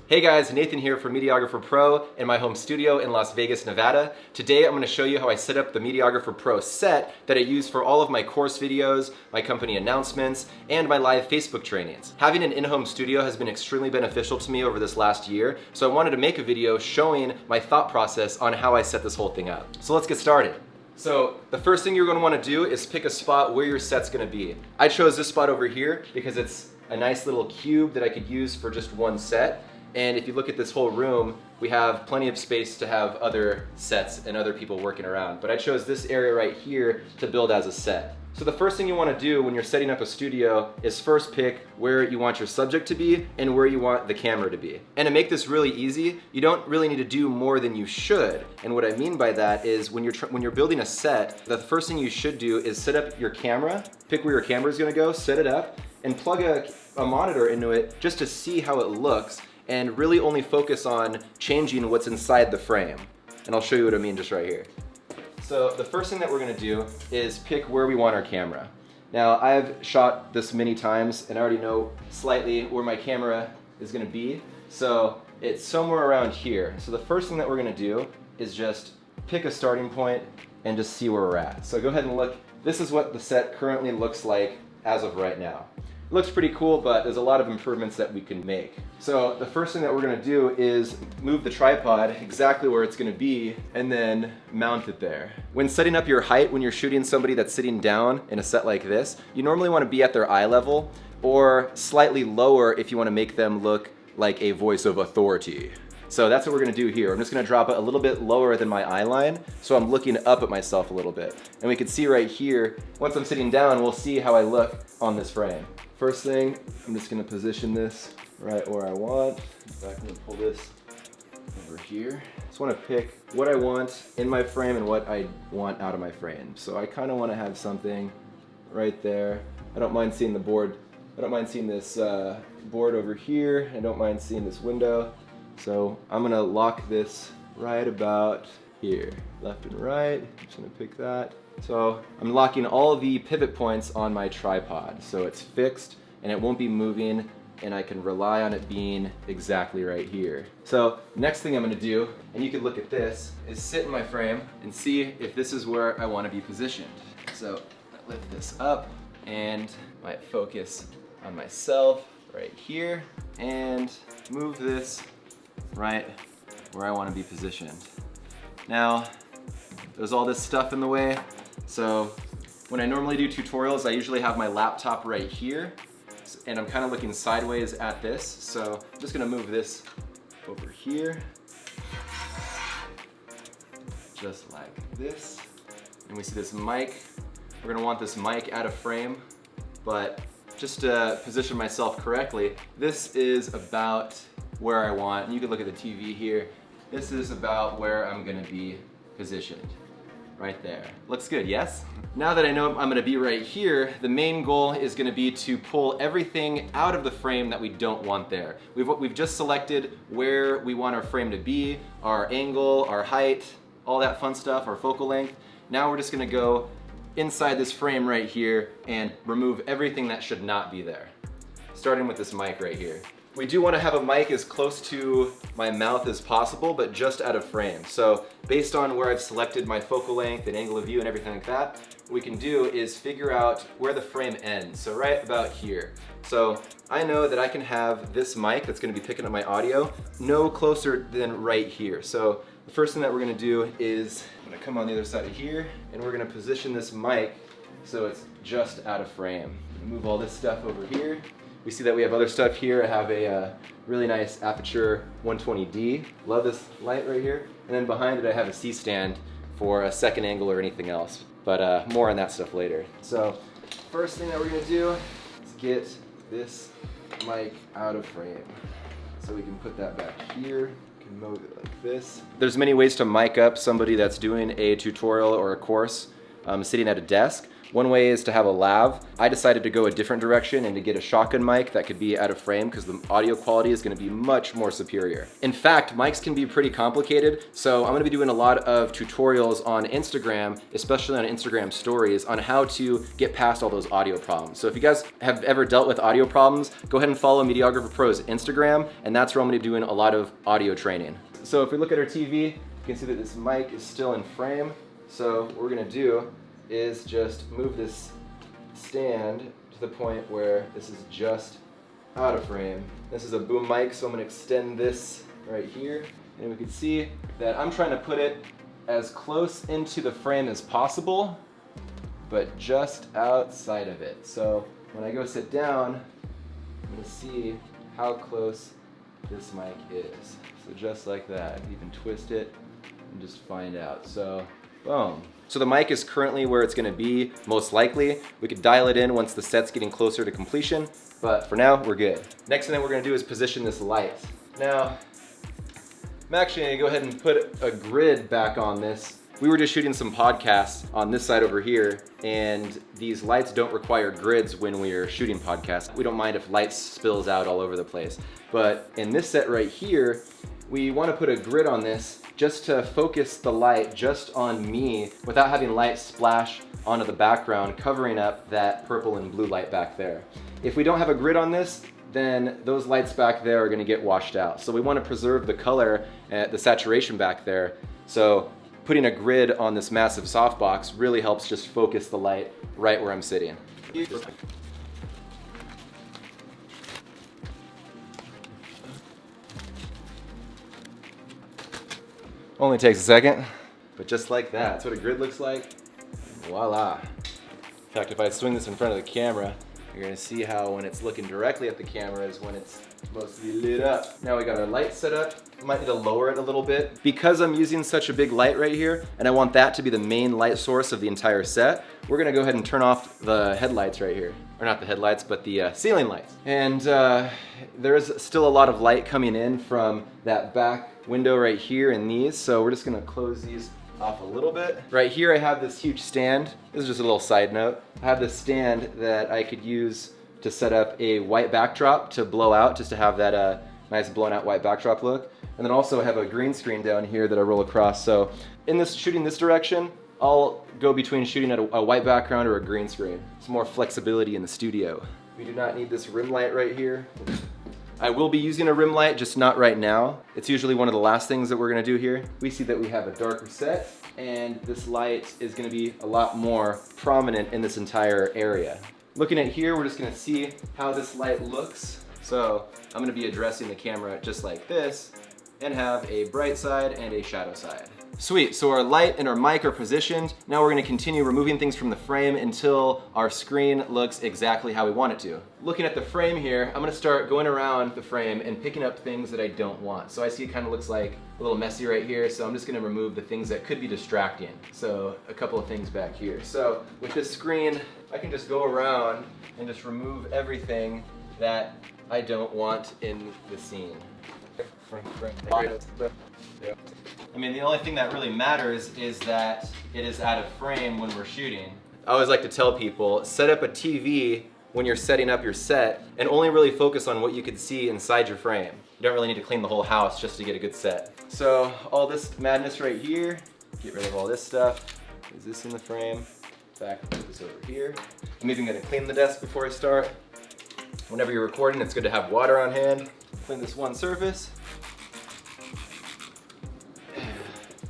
Hey guys, Nathan here from Mediagrapher Pro in my home studio in Las Vegas, Nevada. Today I'm going to show you how I set up the Mediagrapher Pro set that I use for all of my course videos, my company announcements, and my live Facebook trainings. Having an in-home studio has been extremely beneficial to me over this last year, so I wanted to make a video showing my thought process on how I set this whole thing up. So let's get started. So the first thing you're going to want to do is pick a spot where your set's going to be. I chose this spot over here because it's a nice little cube that I could use for just one set. And if you look at this whole room, we have plenty of space to have other sets and other people working around. But I chose this area right here to build as a set. So the first thing you want to do when you're setting up a studio is first pick where you want your subject to be and where you want the camera to be. And to make this really easy, you don't really need to do more than you should. And what I mean by that is when you're building a set, the first thing you should do is set up your camera, pick where your camera is going to go, set it up, and plug a monitor into it just to see how it looks. And really only focus on changing what's inside the frame. And I'll show you what I mean just right here. So the first thing that we're gonna do is pick where we want our camera. Now I've shot this many times and I already know slightly where my camera is gonna be. So it's somewhere around here. So the first thing that we're gonna do is just pick a starting point and just see where we're at. So go ahead and look. This is what the set currently looks like as of right now. It looks pretty cool, but there's a lot of improvements that we can make. So the first thing that we're gonna do is move the tripod exactly where it's gonna be and then mount it there. When setting up your height, when you're shooting somebody that's sitting down in a set like this, you normally wanna be at their eye level or slightly lower if you wanna make them look like a voice of authority. So that's what we're gonna do here. I'm just gonna drop it a little bit lower than my eye line, so I'm looking up at myself a little bit. And we can see right here, once I'm sitting down, we'll see how I look on this frame. First thing, I'm just gonna position this right where I want. In fact, I'm gonna pull this over here. Just wanna pick what I want in my frame and what I want out of my frame. So I kinda wanna have something right there. I don't mind seeing the board. I don't mind seeing this board over here. I don't mind seeing this window. So I'm gonna lock this right about here. Left and right, I'm just gonna pick that. So I'm locking all of the pivot points on my tripod. So it's fixed and it won't be moving and I can rely on it being exactly right here. So next thing I'm gonna do, and you can look at this, is sit in my frame and see if this is where I wanna be positioned. So I lift this up and might focus on myself right here and move this right where I want to be positioned. Now, there's all this stuff in the way. So when I normally do tutorials, I usually have my laptop right here and I'm kind of looking sideways at this. So I'm just going to move this over here, just like this. And we see this mic. We're going to want this mic out of frame, but just to position myself correctly, this is about where I want, and you can look at the TV here, this is about where I'm gonna be positioned. Right there. Looks good, yes? Now that I know I'm gonna be right here, the main goal is gonna be to pull everything out of the frame that we don't want there. We've just selected where we want our frame to be, our angle, our height, all that fun stuff, our focal length. Now we're just gonna go inside this frame right here and remove everything that should not be there. Starting with this mic right here. We do want to have a mic as close to my mouth as possible, but just out of frame. So based on where I've selected my focal length and angle of view and everything like that, what we can do is figure out where the frame ends. So right about here. So I know that I can have this mic that's going to be picking up my audio no closer than right here. So the first thing that we're going to do is I'm going to come on the other side of here and we're going to position this mic so it's just out of frame. Move all this stuff over here. We see that we have other stuff here. I have a really nice aperture 120D. Love this light right here. And then behind it I have a C-stand for a second angle or anything else. But more on that stuff later. So first thing that we're gonna do is get this mic out of frame. So we can put that back here. We can move it like this. There's many ways to mic up somebody that's doing a tutorial or a course sitting at a desk. One way is to have a lav. I decided to go a different direction and to get a shotgun mic that could be out of frame because the audio quality is going to be much more superior. In fact, mics can be pretty complicated, so I'm going to be doing a lot of tutorials on Instagram, especially on Instagram stories, on how to get past all those audio problems. So if you guys have ever dealt with audio problems, go ahead and follow Mediagrapher Pro's Instagram, and that's where I'm going to be doing a lot of audio training. So if we look at our TV, you can see that this mic is still in frame. So what we're going to do is just move this stand to the point where this is just out of frame. This is a boom mic, so I'm going to extend this right here, and we can see that I'm trying to put it as close into the frame as possible, but just outside of it. So when I go sit down, I'm going to see how close this mic is. So just like that, I can even twist it and just find out. So boom. So the mic is currently where it's going to be, most likely. We could dial it in once the set's getting closer to completion, but for now, we're good. Next thing that we're going to do is position this light. Now, I'm actually going to go ahead and put a grid back on this. We were just shooting some podcasts on this side over here, and these lights don't require grids when we are shooting podcasts. We don't mind if light spills out all over the place. But in this set right here, we want to put a grid on this just to focus the light just on me without having light splash onto the background, covering up that purple and blue light back there. If we don't have a grid on this, then those lights back there are going to get washed out. So we want to preserve the color, the saturation back there. So putting a grid on this massive softbox really helps just focus the light right where I'm sitting. Only takes a second, but just like that, that's what a grid looks like. Voila. In fact, if I swing this in front of the camera, you're gonna see how when it's looking directly at the camera is when it's supposed to be lit up. Now we got our light set up. We might need to lower it a little bit. Because I'm using such a big light right here, and I want that to be the main light source of the entire set, we're gonna go ahead and turn off the headlights right here. Or not the headlights, but the ceiling lights. And there is still a lot of light coming in from that back window right here and these, so we're just gonna close these off a little bit. Right here I have this huge stand. This is just a little side note. I have this stand that I could use to set up a white backdrop to blow out, just to have that nice blown out white backdrop look. And then also I have a green screen down here that I roll across. So in this shooting this direction, I'll go between shooting at a white background or a green screen. Some more flexibility in the studio. We do not need this rim light right here. I will be using a rim light, just not right now. It's usually one of the last things that we're gonna do here. We see that we have a darker set, and this light is gonna be a lot more prominent in this entire area. Looking at here, we're just gonna see how this light looks. So I'm gonna be addressing the camera just like this, and have a bright side and a shadow side. Sweet, so our light and our mic are positioned. Now we're gonna continue removing things from the frame until our screen looks exactly how we want it to. Looking at the frame here, I'm gonna start going around the frame and picking up things that I don't want. So I see it kind of looks like a little messy right here, so I'm just gonna remove the things that could be distracting. So a couple of things back here. So with this screen, I can just go around and just remove everything that I don't want in the scene. I mean, the only thing that really matters is that it is out of frame when we're shooting. I always like to tell people, set up a TV when you're setting up your set and only really focus on what you can see inside your frame. You don't really need to clean the whole house just to get a good set. So all this madness right here, get rid of all this stuff. Is this in the frame? In fact, put this over here. I'm even gonna clean the desk before I start. Whenever you're recording, it's good to have water on hand. Clean this one surface.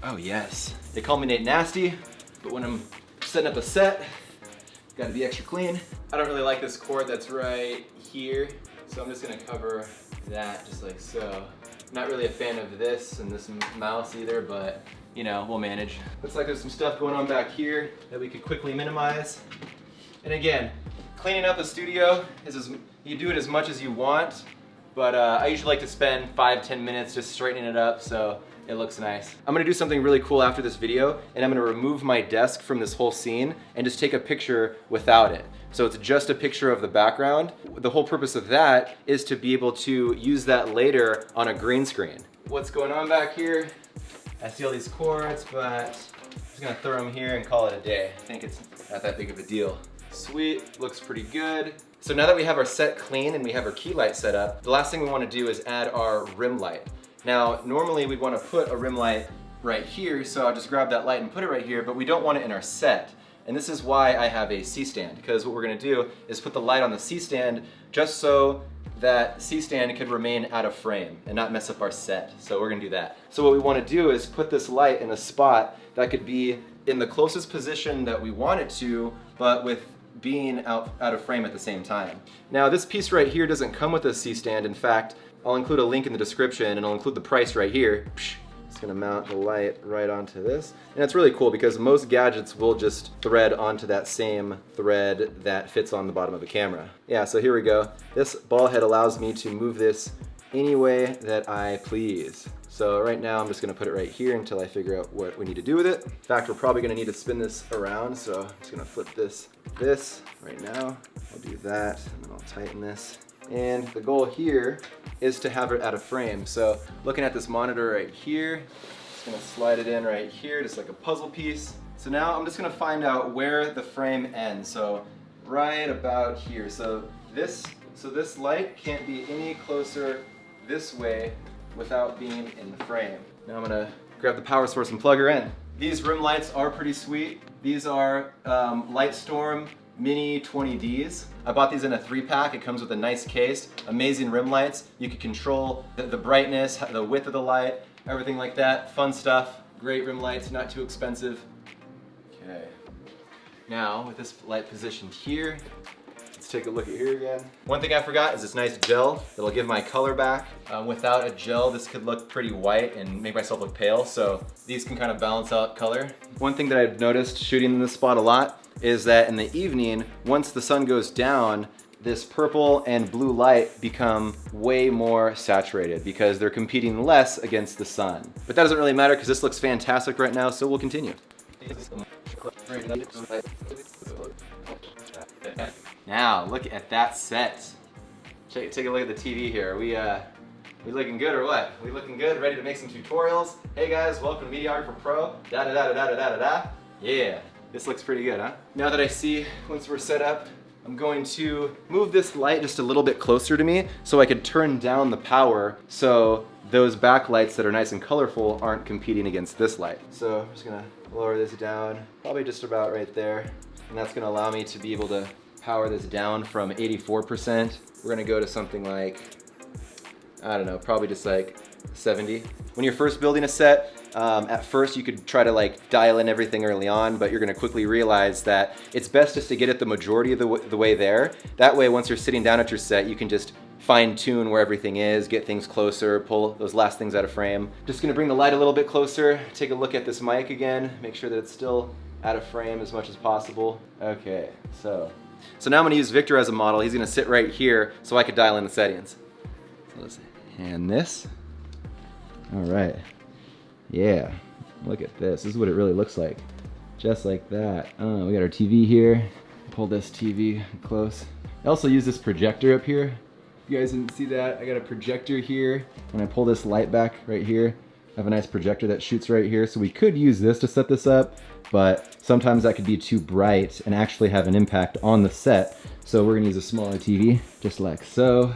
Oh yes. They call me Nate Nasty, but when I'm setting up a set, gotta be extra clean. I don't really like this cord that's right here, so I'm just gonna cover that just like so. Not really a fan of this and this mouse either, but you know, we'll manage. Looks like there's some stuff going on back here that we could quickly minimize. And again, cleaning up a studio is you do it as much as you want, but I usually like to spend 5-10 minutes just straightening it up so it looks nice. I'm gonna do something really cool after this video, and I'm gonna remove my desk from this whole scene and just take a picture without it. So it's just a picture of the background. The whole purpose of that is to be able to use that later on a green screen. What's going on back here? I see all these cords, but just gonna throw them here and call it a day. I think it's not that big of a deal. Sweet, looks pretty good. So now that we have our set clean and we have our key light set up, the last thing we want to do is add our rim light. Now, normally we'd want to put a rim light right here, so I'll just grab that light and put it right here, but we don't want it in our set. And this is why I have a C-stand, because what we're gonna do is put the light on the C-stand just so that C-stand could remain out of frame and not mess up our set. So we're gonna do that. So what we wanna do is put this light in a spot that could be in the closest position that we want it to, but with being out of frame at the same time. Now this piece right here doesn't come with a C-stand. In fact, I'll include a link in the description and I'll include the price right here. It's gonna mount the light right onto this. And it's really cool because most gadgets will just thread onto that same thread that fits on the bottom of the camera. Yeah, so here we go. This ball head allows me to move this any way that I please. So right now I'm just gonna put it right here until I figure out what we need to do with it. In fact, we're probably gonna need to spin this around, so I'm just gonna flip this right now. I'll do that, and then I'll tighten this. And the goal here is to have it out of frame. So looking at this monitor right here, just gonna slide it in right here, just like a puzzle piece. So now I'm just gonna find out where the frame ends. So right about here. So this light can't be any closer this way without being in the frame. Now I'm gonna grab the power source and plug her in. These rim lights are pretty sweet. These are Lightstorm Mini 20Ds. I bought these in a 3-pack. It comes with a nice case. Amazing rim lights. You can control the brightness, the width of the light, everything like that. Fun stuff. Great rim lights, not too expensive. Okay. Now, with this light positioned here, let's take a look at here again. One thing I forgot is this nice gel that'll give my color back. Without a gel, this could look pretty white and make myself look pale, so these can kind of balance out color. One thing that I've noticed shooting in this spot a lot is that in the evening, once the sun goes down, this purple and blue light become way more saturated because they're competing less against the sun. But that doesn't really matter because this looks fantastic right now, so we'll continue. Now, look at that set. Take a look at the TV here. We looking good or what? We looking good? Ready to make some tutorials? Hey guys, welcome to Mediagrapher Pro. Da-da-da-da-da-da-da-da. Yeah. This looks pretty good, huh? Now that I see, once we're set up, I'm going to move this light just a little bit closer to me so I could turn down the power so those backlights that are nice and colorful aren't competing against this light. So I'm just gonna lower this down, probably just about right there. And that's gonna allow me to be able to power this down from 84%. We're gonna go to something like, I don't know, probably just like 70. When you're first building a set, at first you could try to like dial in everything early on, but you're gonna quickly realize that it's best just to get it the majority of the way there. That way, once you're sitting down at your set, you can just fine tune where everything is, get things closer, pull those last things out of frame. Just gonna bring the light a little bit closer, take a look at this mic again, make sure that it's still out of frame as much as possible. Okay, so now I'm gonna use Victor as a model. He's gonna sit right here so I could dial in the settings. So let's hand this. All right. Yeah, look at this. This is what it really looks like. Just like that. We got our TV here. Pull this TV close. I also use this projector up here. If you guys didn't see that, I got a projector here. When I pull this light back right here, I have a nice projector that shoots right here. So we could use this to set this up, but sometimes that could be too bright and actually have an impact on the set. So we're gonna use a smaller TV, just like so.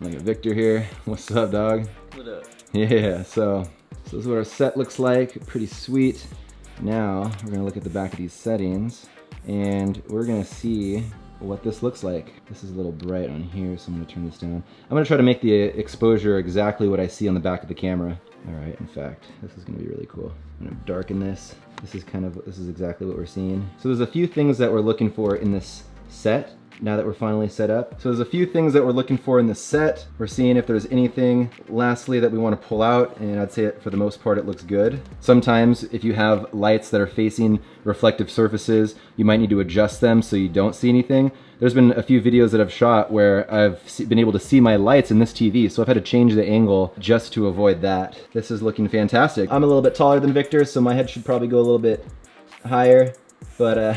Look at Victor here. What's up, dog? What up? Yeah, so this is what our set looks like. Pretty sweet. Now we're gonna look at the back of these settings and we're gonna see what this looks like. This is a little bright on here, so I'm gonna turn this down. I'm gonna try to make the exposure exactly what I see on the back of the camera. All right, in fact, this is gonna be really cool. I'm gonna darken this. This is exactly what we're seeing. So there's a few things that we're looking for in this set now that we're finally set up. So there's a few things that we're looking for in the set. We're seeing if there's anything lastly that we want to pull out, and I'd say for the most part it looks good. Sometimes if you have lights that are facing reflective surfaces, you might need to adjust them so you don't see anything. There's been a few videos that I've shot where I've been able to see my lights in this TV, so I've had to change the angle just to avoid that. This is looking fantastic. I'm a little bit taller than Victor, so my head should probably go a little bit higher. But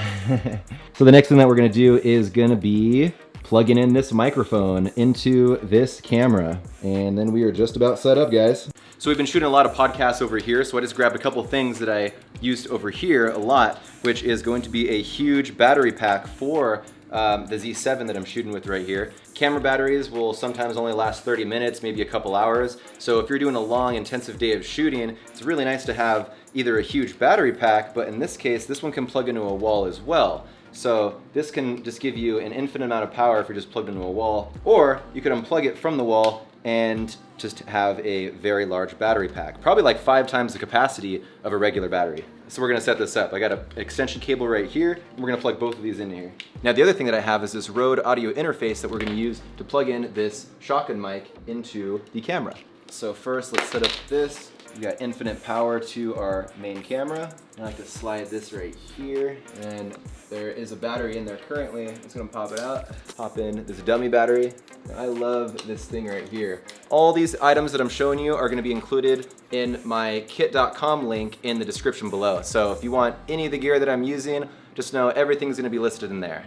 so the next thing that we're gonna do is gonna be plugging in this microphone into this camera. And then we are just about set up, guys. So we've been shooting a lot of podcasts over here, so I just grabbed a couple things that I used over here a lot, which is going to be a huge battery pack for the Z7 that I'm shooting with right here. Camera batteries will sometimes only last 30 minutes, maybe a couple hours. So if you're doing a long, intensive day of shooting, it's really nice to have either a huge battery pack, but in this case, this one can plug into a wall as well. So this can just give you an infinite amount of power if you're just plugged into a wall, or you could unplug it from the wall and just have a very large battery pack, probably like 5 times the capacity of a regular battery. So we're gonna set this up. I got an extension cable right here, and we're gonna plug both of these in here. Now the other thing that I have is this Rode audio interface that we're gonna use to plug in this shotgun mic into the camera. So first, let's set up this. We got infinite power to our main camera. I like to slide this right here, and there is a battery in there currently. I'm just gonna pop it out. Pop in this dummy battery. I love this thing right here. All these items that I'm showing you are gonna be included in my kit.com link in the description below. So if you want any of the gear that I'm using, just know everything's gonna be listed in there.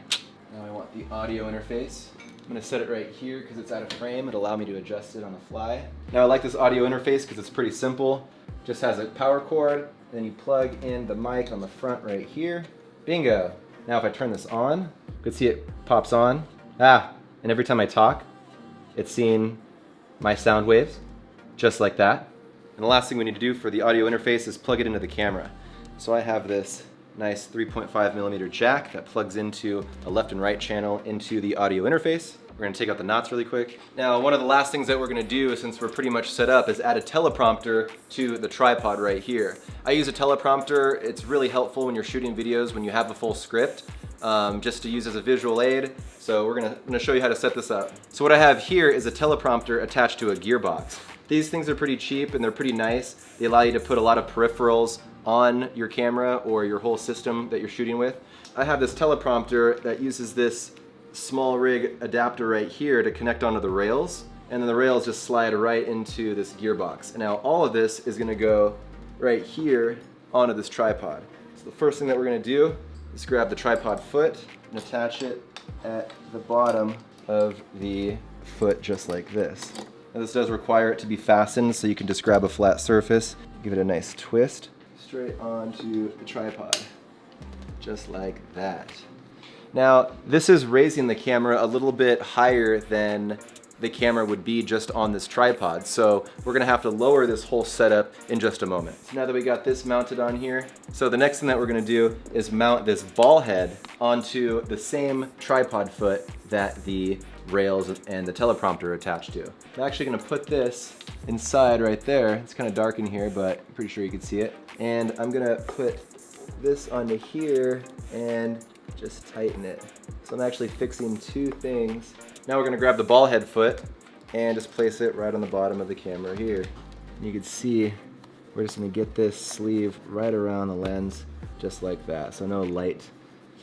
Now I want the audio interface. I'm gonna set it right here because it's out of frame. It'll allow me to adjust it on the fly. Now I like this audio interface because it's pretty simple. Just has a power cord, then you plug in the mic on the front right here. Bingo. Now if I turn this on, you can see it pops on. And every time I talk, it's seeing my sound waves, just like that. And the last thing we need to do for the audio interface is plug it into the camera. So I have this nice 3.5mm jack that plugs into a left and right channel into the audio interface. We're gonna take out the knots really quick. Now, one of the last things that we're gonna do, since we're pretty much set up, is add a teleprompter to the tripod right here. I use a teleprompter. It's really helpful when you're shooting videos, when you have a full script, just to use as a visual aid. So I'm gonna show you how to set this up. So what I have here is a teleprompter attached to a gearbox. These things are pretty cheap and they're pretty nice. They allow you to put a lot of peripherals on your camera or your whole system that you're shooting with. I have this teleprompter that uses this small rig adapter right here to connect onto the rails, and then the rails just slide right into this gearbox. And now all of this is gonna go right here onto this tripod. So the first thing that we're gonna do is grab the tripod foot and attach it at the bottom of the foot just like this. Now this does require it to be fastened, so you can just grab a flat surface, give it a nice twist, straight onto the tripod, just like that. Now, this is raising the camera a little bit higher than the camera would be just on this tripod, so we're gonna have to lower this whole setup in just a moment. So now that we got this mounted on here, so the next thing that we're gonna do is mount this ball head onto the same tripod foot that the rails and the teleprompter are attached to. I'm actually gonna put this inside right there. It's kind of dark in here, but I'm pretty sure you can see it. And I'm gonna put this onto here and just tighten it. So I'm actually fixing 2 things. Now we're gonna grab the ball head foot and just place it right on the bottom of the camera here. And you can see we're just gonna get this sleeve right around the lens just like that. So no light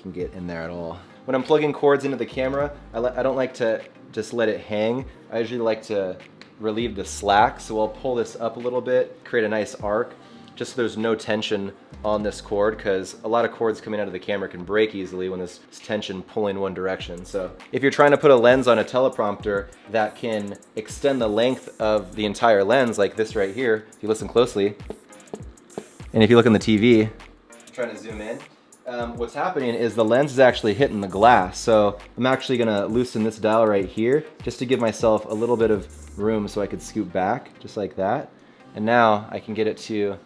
can get in there at all. When I'm plugging cords into the camera, I don't like to just let it hang. I usually like to relieve the slack. So I'll pull this up a little bit, create a nice arc, just so there's no tension on this cord, because a lot of cords coming out of the camera can break easily when there's tension pulling one direction. So if you're trying to put a lens on a teleprompter that can extend the length of the entire lens, like this right here, if you listen closely, and if you look on the TV, I'm trying to zoom in, what's happening is the lens is actually hitting the glass. So I'm actually gonna loosen this dial right here just to give myself a little bit of room so I could scoot back, just like that. And now I can get it to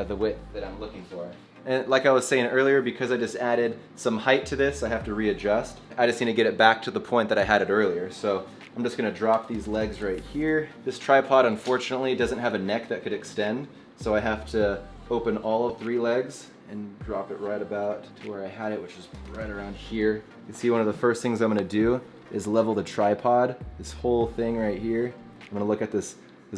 the width that I'm looking for. And like I was saying earlier, because I just added some height to this, I have to readjust. I just need to get it back to the point that I had it earlier. So I'm just gonna drop these legs right here. This tripod, unfortunately, doesn't have a neck that could extend, so I have to open all of 3 legs and drop it right about to where I had it, which is right around here. You can see one of the first things I'm gonna do is level the tripod, this whole thing right here. I'm gonna look at this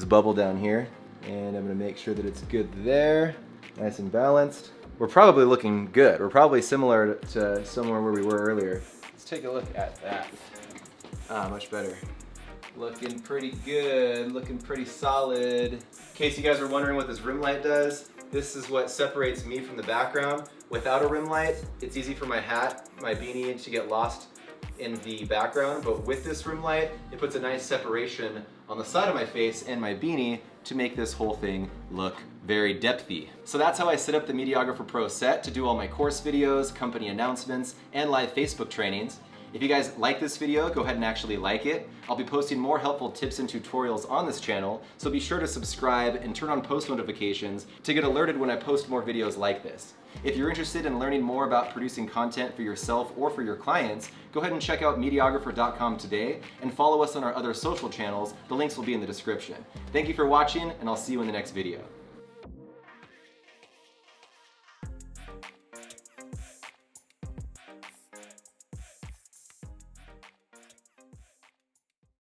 bubble down here, and I'm gonna make sure that it's good there, nice and balanced. We're probably looking good. We're probably similar to somewhere where we were earlier. Let's take a look at that. Much better. Looking pretty good, looking pretty solid. In case you guys are wondering what this rim light does, this is what separates me from the background. Without a rim light, it's easy for my hat, my beanie to get lost in the background, but with this room light, it puts a nice separation on the side of my face and my beanie to make this whole thing look very depthy. So that's how I set up the Mediagrapher Pro Set to do all my course videos, company announcements, and live Facebook trainings. If you guys like this video, go ahead and actually like it. I'll be posting more helpful tips and tutorials on this channel, so be sure to subscribe and turn on post notifications to get alerted when I post more videos like this. If you're interested in learning more about producing content for yourself or for your clients, go ahead and check out Mediagrapher.com today and follow us on our other social channels. The links will be in the description. Thank you for watching, and I'll see you in the next video.